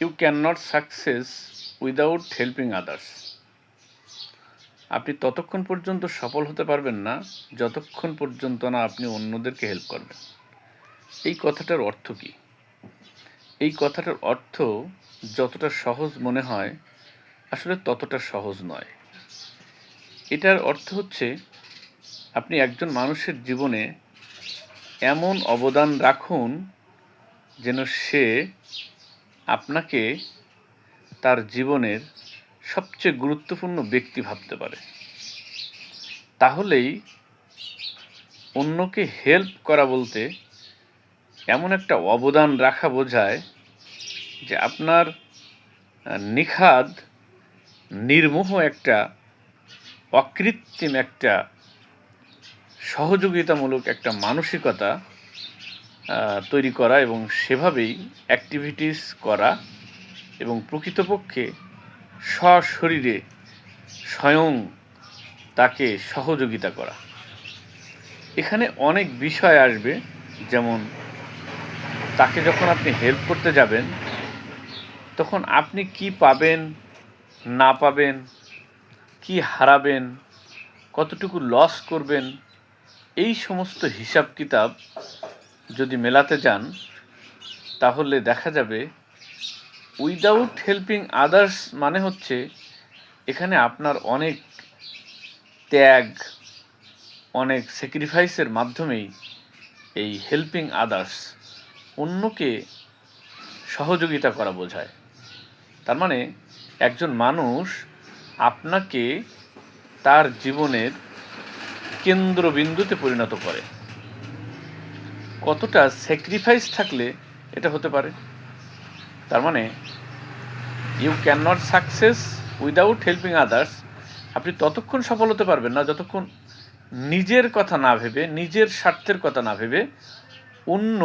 You can not success without helping others. আপনি ততক্ষণ পর্যন্ত সফল হতে পারবেন না যতক্ষণ পর্যন্ত না আপনি অন্যদেরকে হেল্প করবেন। এই কথাটার অর্থ কী? এই কথাটার অর্থ যতটা সহজ মনে হয় আসলে ততটা সহজ নয়। এটার অর্থ হচ্ছে আপনি একজন মানুষের জীবনে এমন অবদান রাখুন যেন সে আপনাকে তার জীবনের সবচেয়ে গুরুত্বপূর্ণ ব্যক্তি ভাবতে পারে। তাহলেই অন্যকে হেল্প করা বলতে এমন একটা অবদান রাখা বোঝায় যে আপনার নিখাদ নির্মোহ একটা অকৃত্রিম একটা সহযোগিতামূলক একটা মানসিকতা তৈরি করা এবং সেভাবেই অ্যাক্টিভিটিস করা এবং প্রকৃতপক্ষে সশরীরে স্বয়ং তাকে সহযোগিতা করা। এখানে অনেক বিষয় আসবে, যেমন তাকে যখন আপনি হেল্প করতে যাবেন তখন আপনি কি পাবেন না পাবেন, কি হারাবেন, কতটুকু লস করবেন, এই সমস্ত হিসাব কিতাব যদি মেলাতে যান তাহলে দেখা যাবে উইদাউট হেল্পিং আদার্স মানে হচ্ছে এখানে আপনার অনেক ত্যাগ, অনেক স্যাক্রিফাইসের মাধ্যমেই এই হেল্পিং আদার্স অন্যকে সহযোগিতা করা বোঝায়। তার মানে একজন মানুষ আপনাকে তার জীবনের কেন্দ্রবিন্দুতে পরিণত করে। কতটা স্যাক্রিফাইস থাকলে এটা হতে পারে? তার মানে you can not success without helping others. আপনি ততক্ষণ সফল হতে পারবেন না যতক্ষণ নিজের কথা না ভেবে, নিজের স্বার্থের কথা না ভেবে অন্য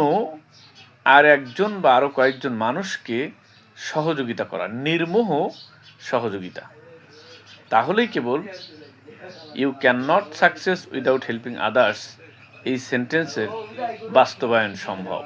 আর একজন বা আরও কয়েকজন মানুষকে সহযোগিতা করা, নির্মোহ সহযোগিতা। তাহলেই কেবল you can not success without helping others এই সেন্টেন্সের বাস্তবায়ন সম্ভব।